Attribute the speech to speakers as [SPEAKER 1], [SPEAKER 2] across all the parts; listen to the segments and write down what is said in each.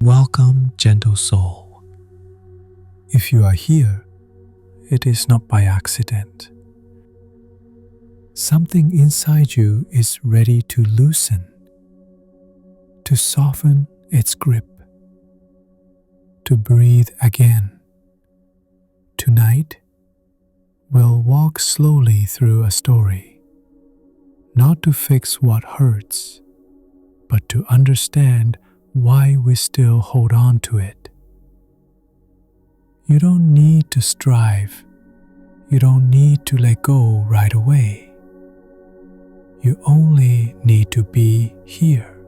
[SPEAKER 1] Welcome, gentle soul. If you are here, it is not by accident. Something inside you is ready to loosen, to soften its grip, to breathe again. Tonight, we'll walk slowly through a story, not to fix what hurts, but to understand why we still hold on to it. You don't need to strive. You don't need to let go right away. You only need to be here,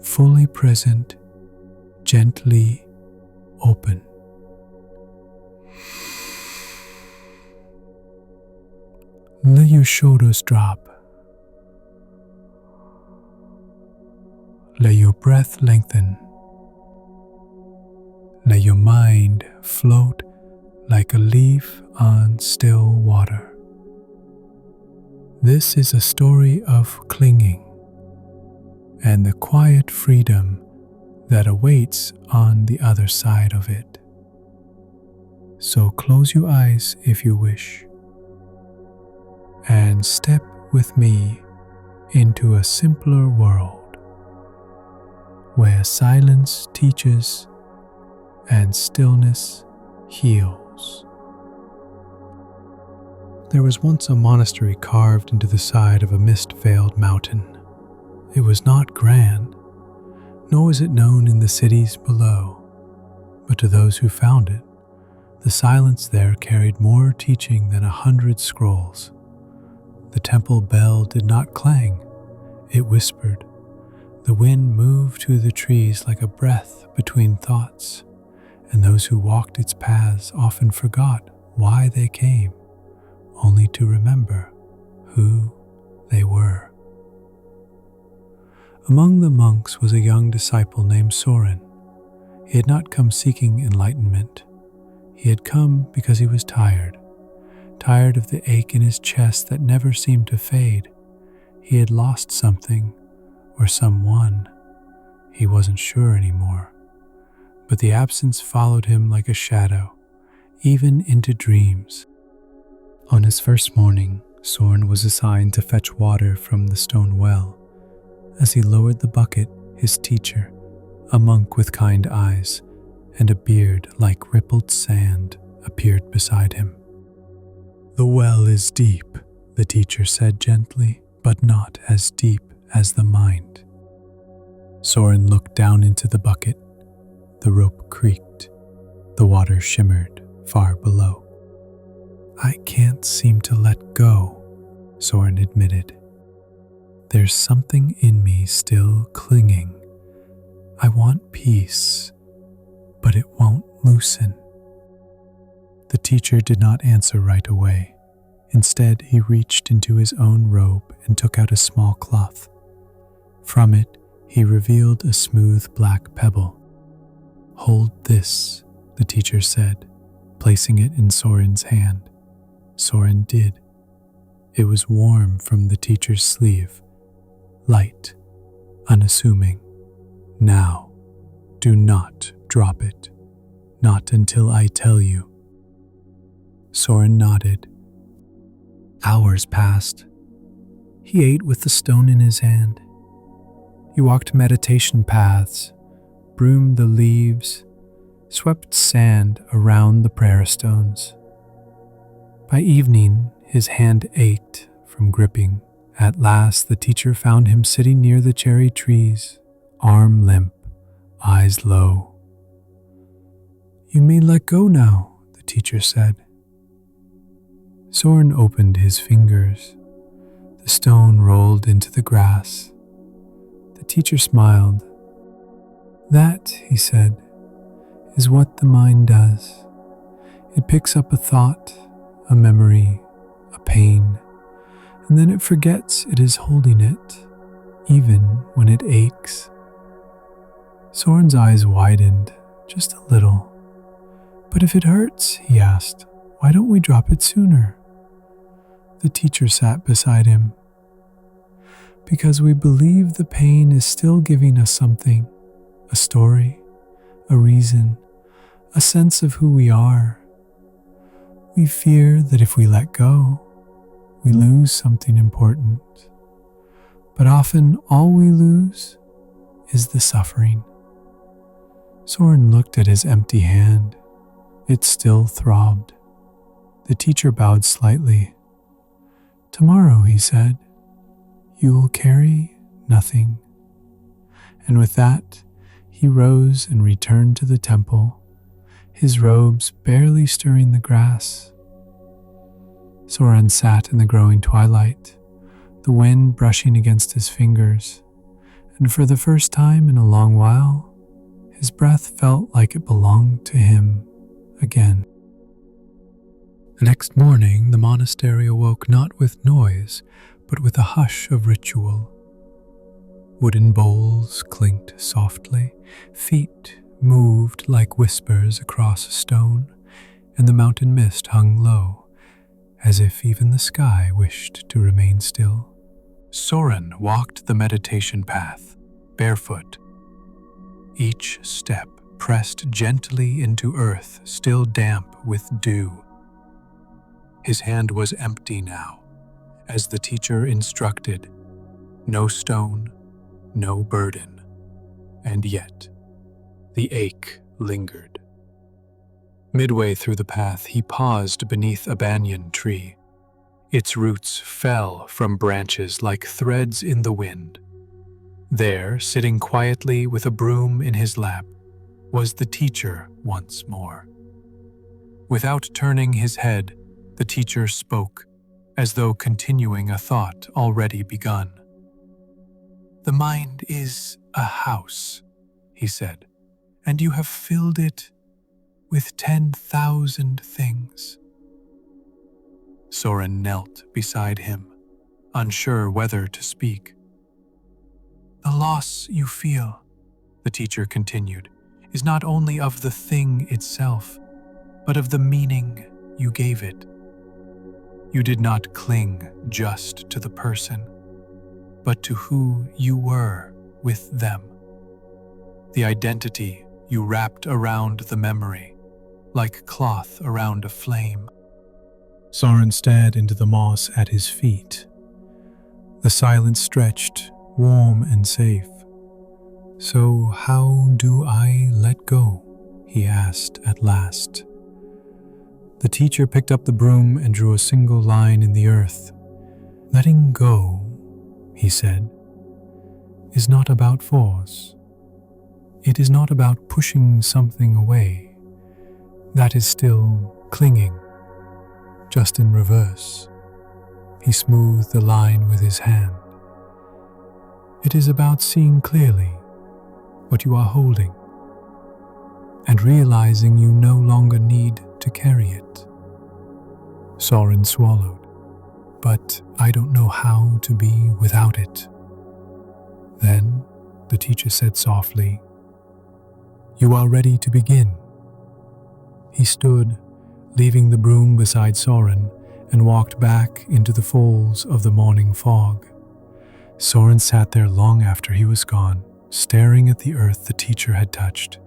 [SPEAKER 1] fully present, gently open. Let your shoulders drop. Let your breath lengthen. Let your mind float like a leaf on still water. This is a story of clinging and the quiet freedom that awaits on the other side of it. So close your eyes if you wish, and step with me into a simpler world where silence teaches and stillness heals. There was once a monastery carved into the side of a mist-veiled mountain. It was not grand, nor was it known in the cities below, but to those who found it, the silence there carried more teaching than 100 scrolls. The temple bell did not clang, it whispered. The wind moved through the trees like a breath between thoughts, and those who walked its paths often forgot why they came, only to remember who they were. Among the monks was a young disciple named Soren. He had not come seeking enlightenment. He had come because he was tired of the ache in his chest that never seemed to fade. He had lost something or someone. He wasn't sure anymore, but the absence followed him like a shadow, even into dreams. On his first morning, Soren was assigned to fetch water from the stone well. As he lowered the bucket, his teacher, a monk with kind eyes and a beard like rippled sand, appeared beside him. "The well is deep," the teacher said gently, "but not as deep as the mind." Soren looked down into the bucket. The rope creaked. The water shimmered far below. "I can't seem to let go," Soren admitted. "There's something in me still clinging. I want peace, but it won't loosen." The teacher did not answer right away. Instead, he reached into his own robe and took out a small cloth. From it, he revealed a smooth black pebble. "Hold this," the teacher said, placing it in Soren's hand. Soren did. It was warm from the teacher's sleeve, light, unassuming. "Now, do not drop it. Not until I tell you." Soren nodded. Hours passed. He ate with the stone in his hand. He walked meditation paths, broomed the leaves, swept sand around the prayer stones. By evening, his hand ached from gripping. At last, the teacher found him sitting near the cherry trees, arm limp, eyes low. "You may let go now," the teacher said. Soren opened his fingers. The stone rolled into the grass. The teacher smiled. "That," he said, "is what the mind does. It picks up a thought, a memory, a pain, and then it forgets it is holding it, even when it aches." Soren's eyes widened just a little. "But if it hurts," he asked, "why don't we drop it sooner?" The teacher sat beside him. "Because we believe the pain is still giving us something, a story, a reason, a sense of who we are. We fear that if we let go, we lose something important. But often all we lose is the suffering. Soren looked at his empty hand. It still throbbed. The teacher bowed slightly. "Tomorrow," he said, "you will carry nothing." And with that, he rose and returned to the temple, his robes barely stirring the grass. Soren sat in the growing twilight, the wind brushing against his fingers, and for the first time in a long while, his breath felt like it belonged to him again. The next morning, the monastery awoke not with noise, but with a hush of ritual. Wooden bowls clinked softly, feet moved like whispers across a stone, and the mountain mist hung low, as if even the sky wished to remain still. Soren walked the meditation path, barefoot. Each step pressed gently into earth, still damp with dew. His hand was empty now, as the teacher instructed. No stone, no burden, and yet the ache lingered. Midway through the path, he paused beneath a banyan tree. Its roots fell from branches like threads in the wind. There, sitting quietly with a broom in his lap, was the teacher once more. Without turning his head, the teacher spoke, as though continuing a thought already begun. "The mind is a house," he said, "and you have filled it with 10,000 things." Soren knelt beside him, unsure whether to speak. "The loss you feel," the teacher continued, "is not only of the thing itself, but of the meaning you gave it. You did not cling just to the person, but to who you were with them. The identity you wrapped around the memory, like cloth around a flame." Soren stared into the moss at his feet. The silence stretched, warm and safe. "So how do I let go?" he asked at last. The teacher picked up the broom and drew a single line in the earth. "Letting go," he said, "is not about force. It is not about pushing something away. That is still clinging, just in reverse." He smoothed the line with his hand. "It is about seeing clearly what you are holding and realizing you no longer need to carry it." Soren swallowed. "But I don't know how to be without it." Then the teacher said softly, "You are ready to begin." He stood, leaving the broom beside Soren, and walked back into the folds of the morning fog. Soren sat there long after he was gone, staring at the earth the teacher had touched.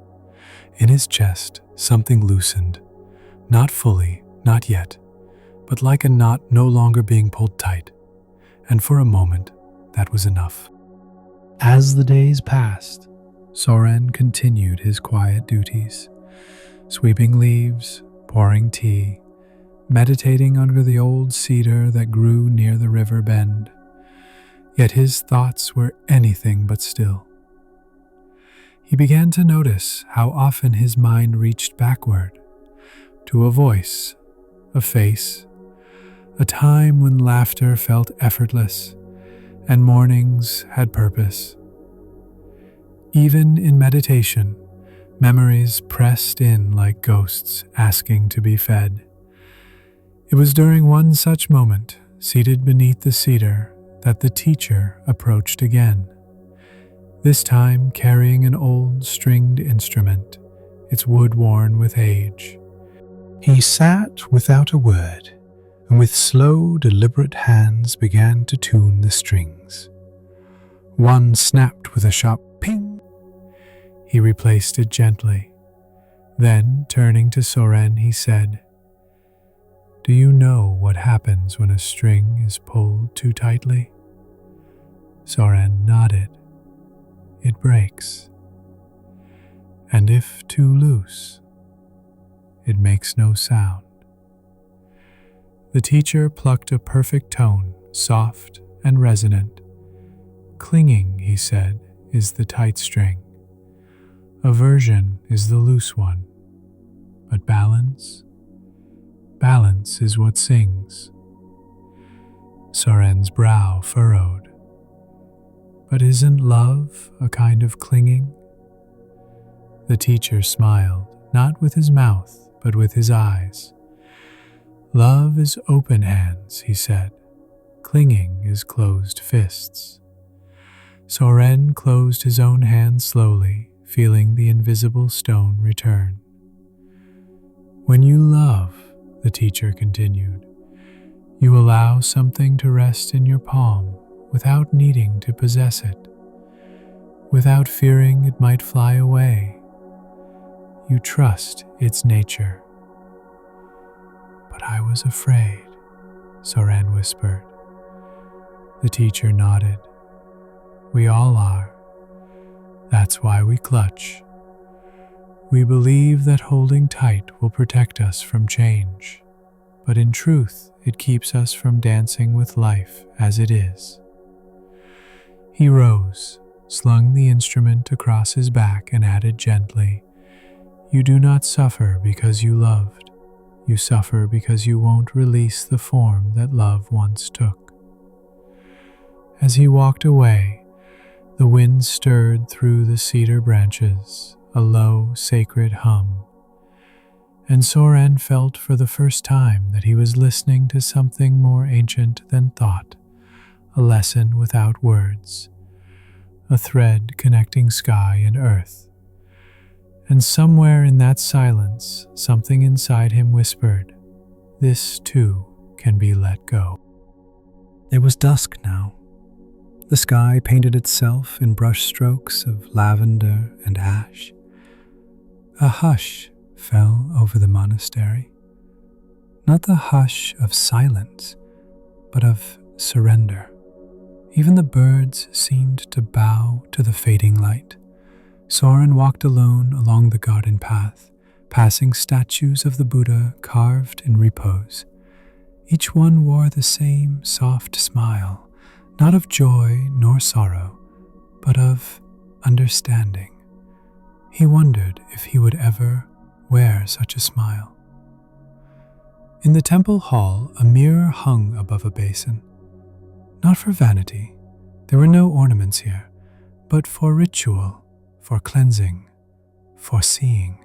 [SPEAKER 1] In his chest, something loosened, not fully, not yet, but like a knot no longer being pulled tight, and for a moment, that was enough. As the days passed, Soren continued his quiet duties, sweeping leaves, pouring tea, meditating under the old cedar that grew near the river bend. Yet his thoughts were anything but still. He began to notice how often his mind reached backward, to a voice, a face, a time when laughter felt effortless and mornings had purpose. Even in meditation, memories pressed in like ghosts asking to be fed. It was during one such moment, seated beneath the cedar, that the teacher approached again, this time carrying an old stringed instrument, its wood worn with age. He sat without a word, and with slow, deliberate hands began to tune the strings. One snapped with a sharp ping. He replaced it gently, Then, turning to Soren, he said, "Do you know what happens when a string is pulled too tightly?" Soren nodded. "It breaks. And if too loose, it makes no sound." The teacher plucked a perfect tone, soft and resonant. "Clinging," he said, "is the tight string. Aversion is the loose one. But balance is what sings." Soren's brow furrowed. "But isn't love a kind of clinging?" The teacher smiled, not with his mouth, but with his eyes. "Love is open hands," he said. "Clinging is closed fists." Soren closed his own hand slowly, feeling the invisible stone return. "When you love," the teacher continued, "you allow something to rest in your palm without needing to possess it, without fearing it might fly away. You trust its nature." "But I was afraid," Soren whispered. The teacher nodded. "We all are. That's why we clutch. We believe that holding tight will protect us from change, but in truth, it keeps us from dancing with life as it is." He rose, slung the instrument across his back, and added gently, "You do not suffer because you loved. You suffer because you won't release the form that love once took." As he walked away, the wind stirred through the cedar branches, a low, sacred hum, and Soren felt for the first time that he was listening to something more ancient than thought, a lesson without words, a thread connecting sky and earth. And somewhere in that silence, something inside him whispered, "This too can be let go." It was dusk now. The sky painted itself in brush strokes of lavender and ash. A hush fell over the monastery. Not the hush of silence, but of surrender. Even the birds seemed to bow to the fading light. Soren walked alone along the garden path, passing statues of the Buddha carved in repose. Each one wore the same soft smile, not of joy nor sorrow, but of understanding. He wondered if he would ever wear such a smile. In the temple hall, a mirror hung above a basin. Not for vanity, there were no ornaments here, but for ritual, for cleansing, for seeing.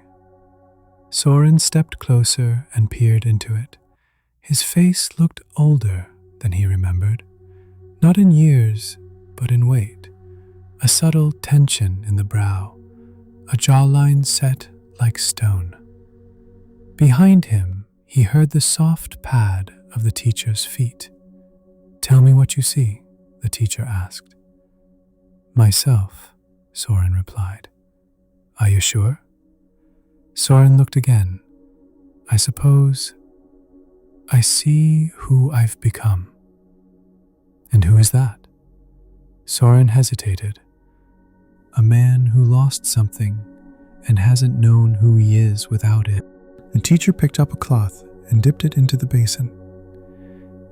[SPEAKER 1] Soren stepped closer and peered into it. His face looked older than he remembered, not in years, but in weight, a subtle tension in the brow, a jawline set like stone. Behind him, he heard the soft pad of the teacher's feet. "Tell me what you see," the teacher asked. "Myself," Soren replied. "Are you sure?" Soren looked again. "I suppose I see who I've become." "And who is that?" Soren hesitated. "A man who lost something and hasn't known who he is without it." The teacher picked up a cloth and dipped it into the basin.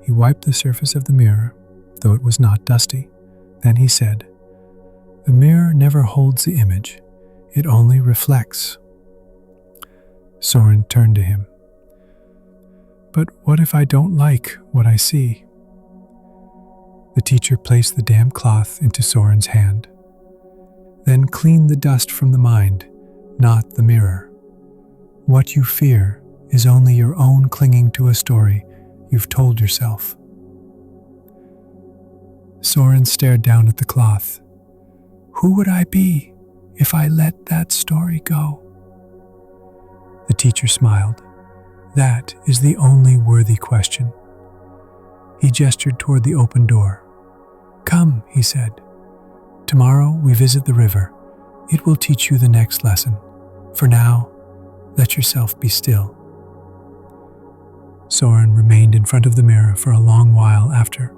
[SPEAKER 1] He wiped the surface of the mirror, though it was not dusty. Then he said, "The mirror never holds the image, it only reflects." Soren turned to him. "But what if I don't like what I see?" The teacher placed the damp cloth into Soren's hand. "Then clean the dust from the mind, not the mirror. What you fear is only your own clinging to a story you've told yourself." Soren stared down at the cloth. Who would I be if I let that story go? The teacher smiled. That is the only worthy question. He gestured toward the open door. "Come," he said. "Tomorrow we visit the river. It will teach you the next lesson. For now, Let yourself be still. Soren remained in front of the mirror for a long while after.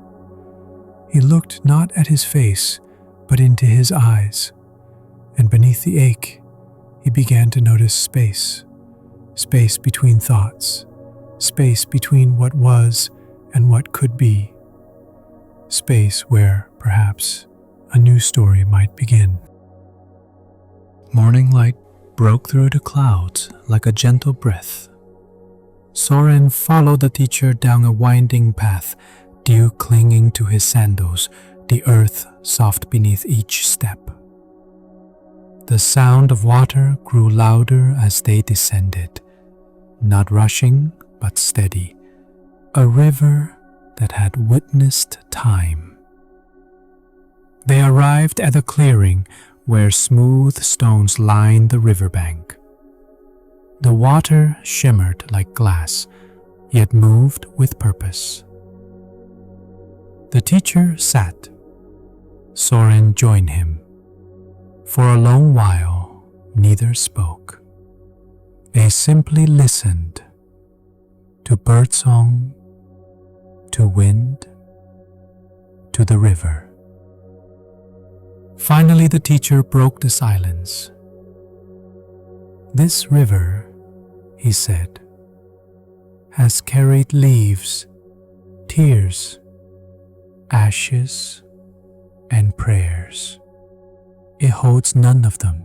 [SPEAKER 1] He looked not at his face, but into his eyes, and beneath the ache, he began to notice space. Space between thoughts, space between what was and what could be. Space where, perhaps, a new story might begin. Morning light broke through the clouds like a gentle breath. Soren followed the teacher down a winding path, dew clinging to his sandals, the earth soft beneath each step. The sound of water grew louder as they descended, not rushing but steady, a river that had witnessed time. They arrived at a clearing where smooth stones lined the riverbank. The water shimmered like glass, yet moved with purpose. The teacher sat. Soren joined him. For a long while, neither spoke. They simply listened to birdsong, to wind, to the river. Finally, the teacher broke the silence. This river, he said, has carried leaves, tears, ashes, and prayers. It holds none of them.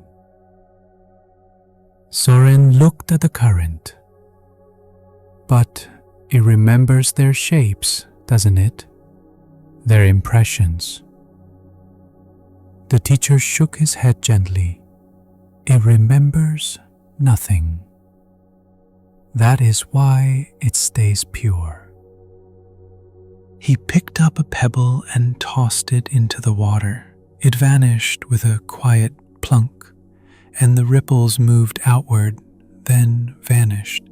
[SPEAKER 1] Soren looked at the current. But it remembers their shapes, doesn't it? Their impressions. The teacher shook his head gently. It remembers nothing. That is why it stays pure. He picked up a pebble and tossed it into the water. It vanished with a quiet plunk, and the ripples moved outward, then vanished.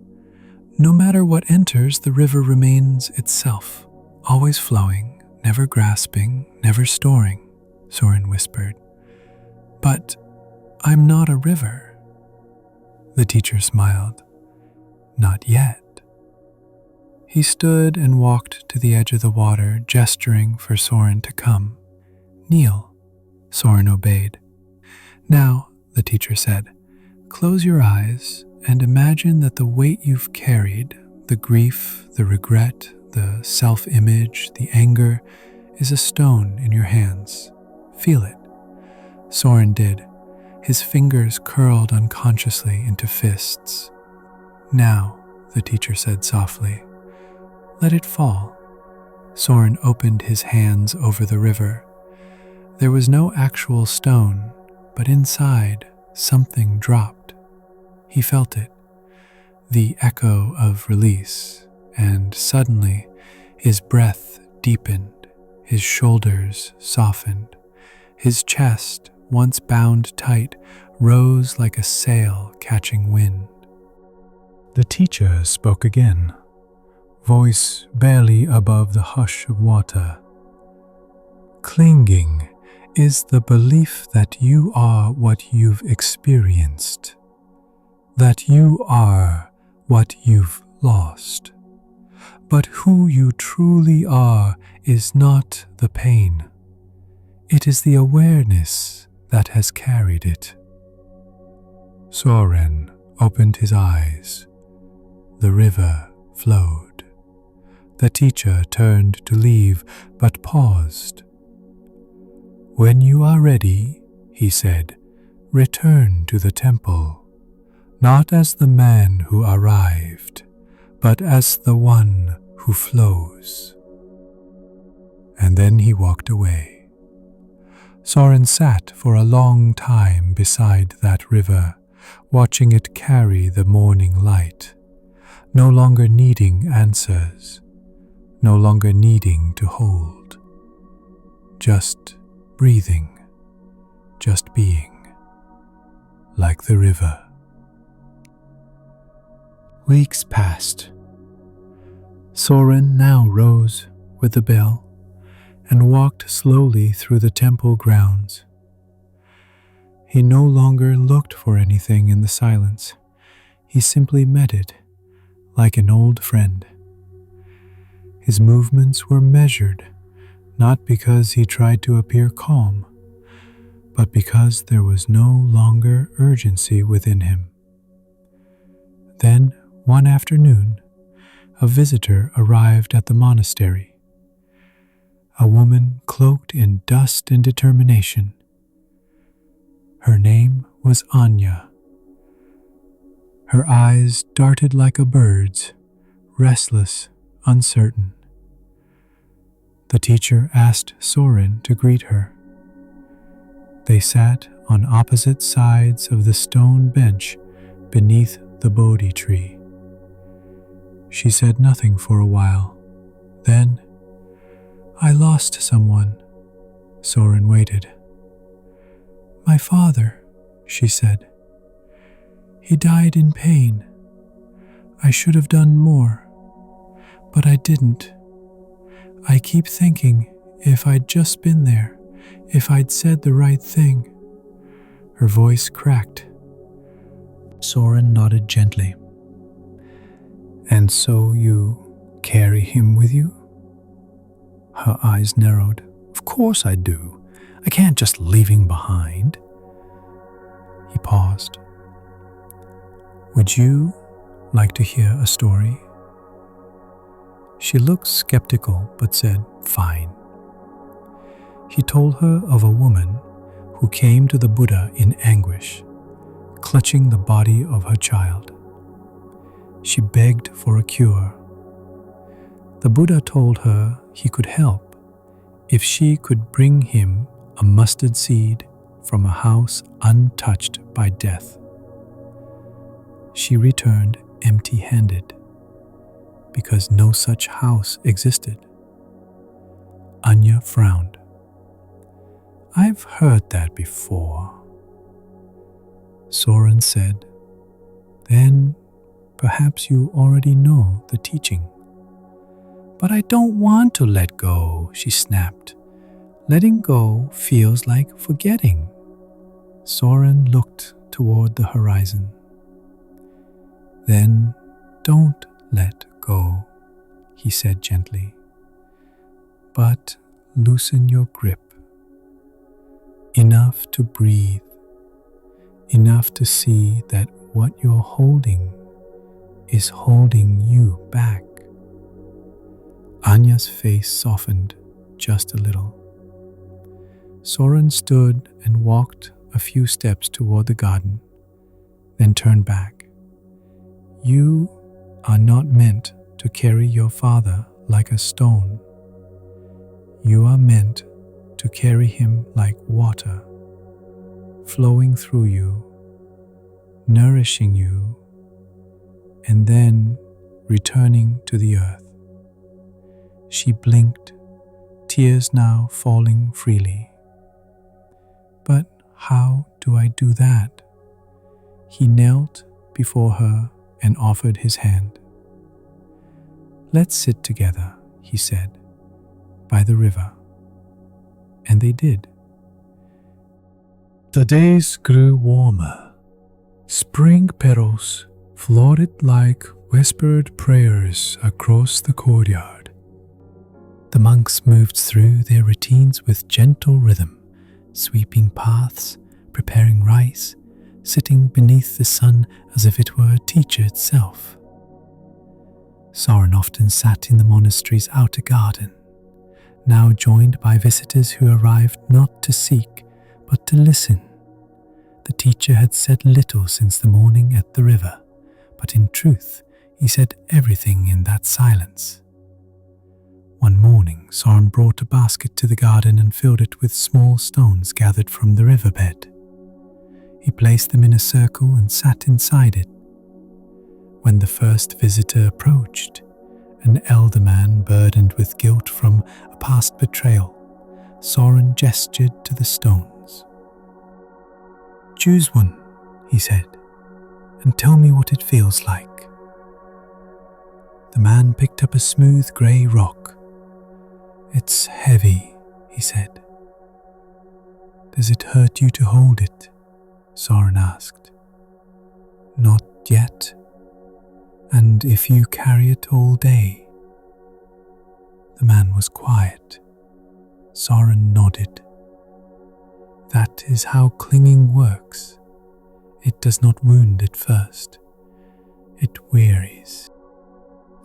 [SPEAKER 1] No matter what enters, the river remains itself, always flowing, never grasping, never storing, Soren whispered. But I'm not a river. The teacher smiled. Not yet. He stood and walked to the edge of the water, gesturing for Soren to come. Kneel. Soren obeyed. Now, the teacher said, close your eyes and imagine that the weight you've carried, the grief, the regret, the self-image, the anger, is a stone in your hands. Feel it. Soren did. His fingers curled unconsciously into fists. Now, the teacher said softly, let it fall. Soren opened his hands over the river. There was no actual stone, but inside, something dropped. He felt it, the echo of release, and suddenly his breath deepened, his shoulders softened, his chest, once bound tight, rose like a sail catching wind. The teacher spoke again, voice barely above the hush of water. Clinging is the belief that you are what you've experienced, that you are what you've lost. But who you truly are is not the pain. It is the awareness that has carried it. Soren opened his eyes. The river flowed. The teacher turned to leave, but paused. When you are ready, he said, return to the temple, not as the man who arrived, but as the one who flows. And then he walked away. Soren sat for a long time beside that river, watching it carry the morning light, no longer needing answers, no longer needing to hold, just breathing, just being, like the river. Weeks passed. Soren now rose with the bell and walked slowly through the temple grounds. He no longer looked for anything in the silence. He simply met it, like an old friend. His movements were measured, not because he tried to appear calm, but because there was no longer urgency within him. Then, one afternoon, a visitor arrived at the monastery. A woman cloaked in dust and determination. Her name was Anya. Her eyes darted like a bird's, restless, uncertain. The teacher asked Soren to greet her. They sat on opposite sides of the stone bench beneath the Bodhi tree. She said nothing for a while. Then, "I lost someone." Soren waited. "My father," she said. "He died in pain. I should have done more, but I didn't. I keep thinking if I'd just been there, if I'd said the right thing." Her voice cracked. Soren nodded gently. "And so you carry him with you?" Her eyes narrowed. "Of course I do. I can't just leave him behind." He paused. "Would you like to hear a story?" She looked skeptical but said, "Fine." He told her of a woman who came to the Buddha in anguish, clutching the body of her child. She begged for a cure. The Buddha told her he could help if she could bring him a mustard seed from a house untouched by death. She returned empty-handed, because no such house existed. Anya frowned. "I've heard that before." Soren said, "Then perhaps you already know the teaching." "But I don't want to let go," she snapped. "Letting go feels like forgetting." Soren looked toward the horizon. "Then don't let go," he said gently. "But loosen your grip. Enough to breathe. Enough to see that what you're holding is holding you back." Anya's face softened just a little. Soren stood and walked a few steps toward the garden, then turned back. "You are not meant to carry your father like a stone. You are meant to carry him like water, flowing through you, nourishing you, and then returning to the earth." She blinked, tears now falling freely. "But how do I do that?" He knelt before her and offered his hand. "Let's sit together," he said, "by the river." And they did. The days grew warmer. Spring petals floated like whispered prayers across the courtyard. The monks moved through their routines with gentle rhythm, sweeping paths, preparing rice, sitting beneath the sun as if it were a teacher itself. Soren often sat in the monastery's outer garden, now joined by visitors who arrived not to seek, but to listen. The teacher had said little since the morning at the river, but in truth he said everything in that silence. One morning, Soren brought a basket to the garden and filled it with small stones gathered from the riverbed. He placed them in a circle and sat inside it. When the first visitor approached, an elder man burdened with guilt from a past betrayal, Soren gestured to the stones. "Choose one," he said, "and tell me what it feels like." The man picked up a smooth grey rock. "It's heavy," he said. "Does it hurt you to hold it?" Soren asked. "Not yet," And if you carry it all day? The man was quiet. Soren nodded. That is how clinging works. It does not wound at first. It wearies.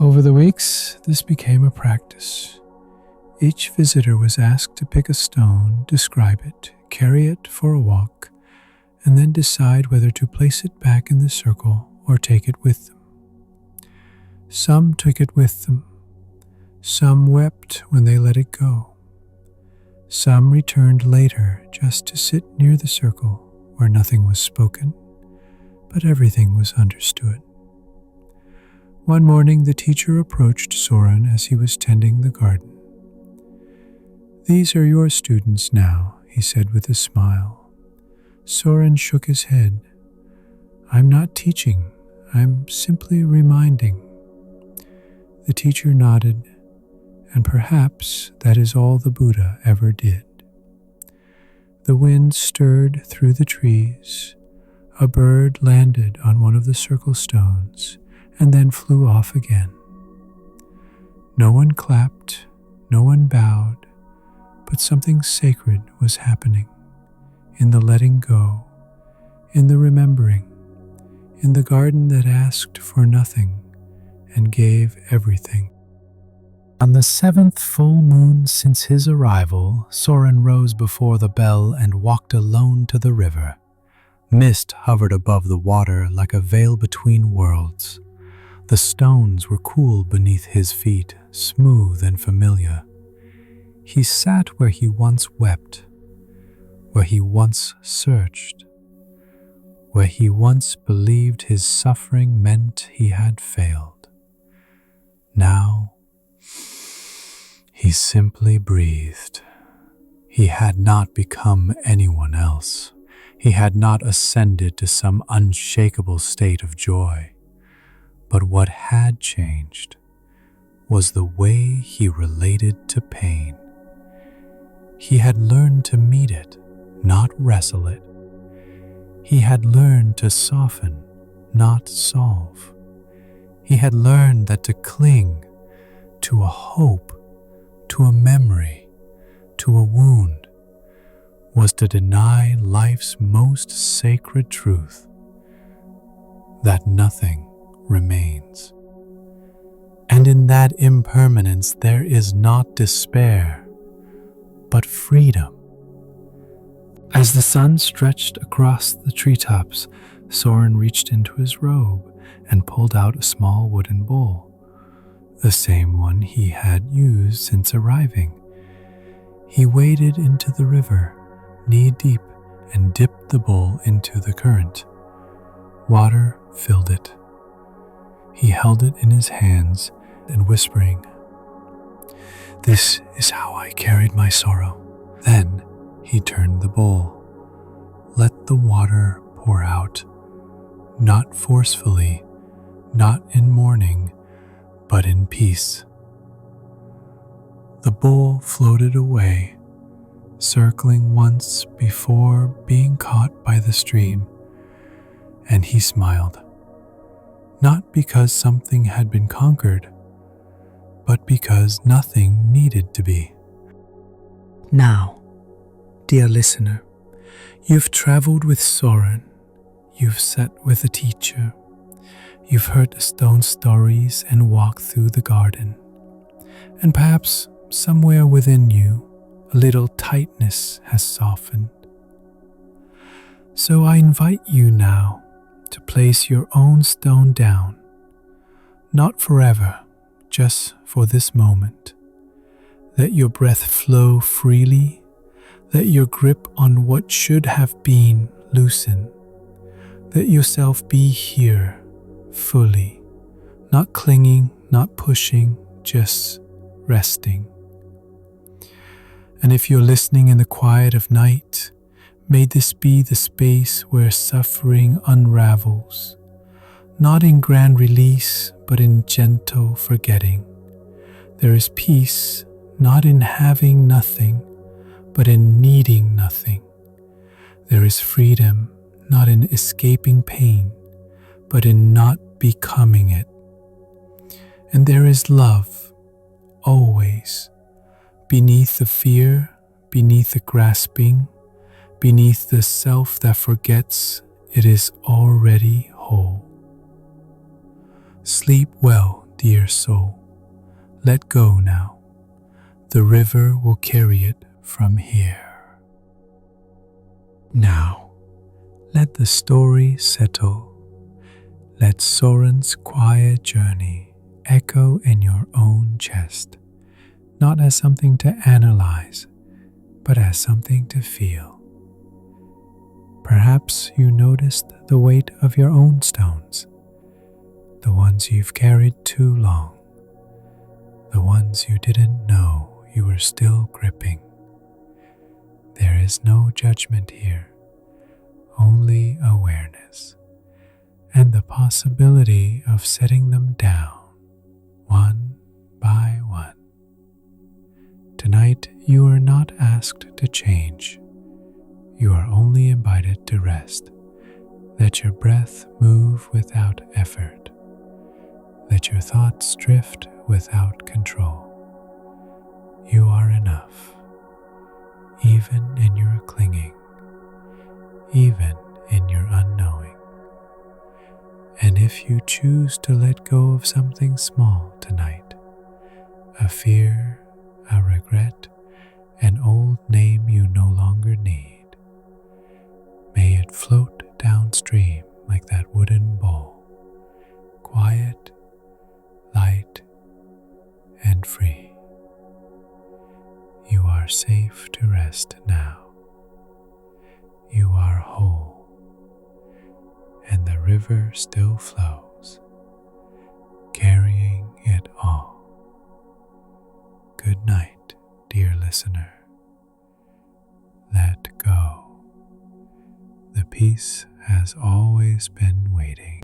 [SPEAKER 1] Over the weeks, this became a practice. Each visitor was asked to pick a stone, describe it, carry it for a walk, and then decide whether to place it back in the circle or take it with them. Some took it with them. Some wept when they let it go. Some returned later just to sit near the circle where nothing was spoken, but everything was understood. One morning, the teacher approached Soren as he was tending the garden. "These are your students now," he said with a smile. Soren shook his head. "I'm not teaching, I'm simply reminding." The teacher nodded, and perhaps that is all the Buddha ever did. The wind stirred through the trees. A bird landed on one of the circle stones and then flew off again. No one clapped, no one bowed, but something sacred was happening in the letting go, in the remembering, in the garden that asked for nothing and gave everything. On the 7th full moon since his arrival, Soren rose before the bell and walked alone to the river. Mist hovered above the water like a veil between worlds. The stones were cool beneath his feet, smooth and familiar. He sat where he once wept, where he once searched, where he once believed his suffering meant he had failed. Now, he simply breathed. He had not become anyone else. He had not ascended to some unshakable state of joy. But what had changed was the way he related to pain. He had learned to meet it, not wrestle it. He had learned to soften, not solve. He had learned that to cling to a hope, to a memory, to a wound, was to deny life's most sacred truth, that nothing remains. And in that impermanence there is not despair, but freedom. As the sun stretched across the treetops, Soren reached into his robe and pulled out a small wooden bowl, the same one he had used since arriving. He waded into the river, knee-deep, and dipped the bowl into the current. Water filled it. He held it in his hands and whispering, "This is how I carried my sorrow." Then he turned the bowl. Let the water pour out, not forcefully, not in mourning, but in peace. The bowl floated away, circling once before being caught by the stream, and he smiled, not because something had been conquered, but because nothing needed to be. Now, dear listener, you've traveled with Soren, you've sat with a teacher, you've heard the stone stories and walked through the garden, and perhaps somewhere within you, a little tightness has softened. So I invite you now to place your own stone down, not forever, just for this moment. Let your breath flow freely. Let your grip on what should have been loosen. Let yourself be here, fully, not clinging, not pushing, just resting. And if you're listening in the quiet of night, may this be the space where suffering unravels, not in grand release, but in gentle forgetting. There is peace, not in having nothing, but in needing nothing. There is freedom, not in escaping pain, but in not becoming it. And there is love, always, beneath the fear, beneath the grasping, beneath the self that forgets it is already whole. Sleep well, dear soul. Let go now. The river will carry it from here. Now, let the story settle. Let Soren's quiet journey echo in your own chest, not as something to analyze, but as something to feel. Perhaps you noticed the weight of your own stones, the ones you've carried too long, the ones you didn't know you were still gripping. There is no judgment here, only awareness, and the possibility of setting them down, one by one. Tonight, you are not asked to change. You are only invited to rest. Let your breath move without effort. Let your thoughts drift without control. You are enough, even in your clinging, even in your unknowing. And if you choose to let go of something small tonight, a fear, a regret, an old name you no longer need, may it float downstream like that wooden bowl, quiet, light, and free. You are safe to rest now. You are whole, and the river still flows, carrying it all. Good night, dear listener. Let go. The peace has always been waiting.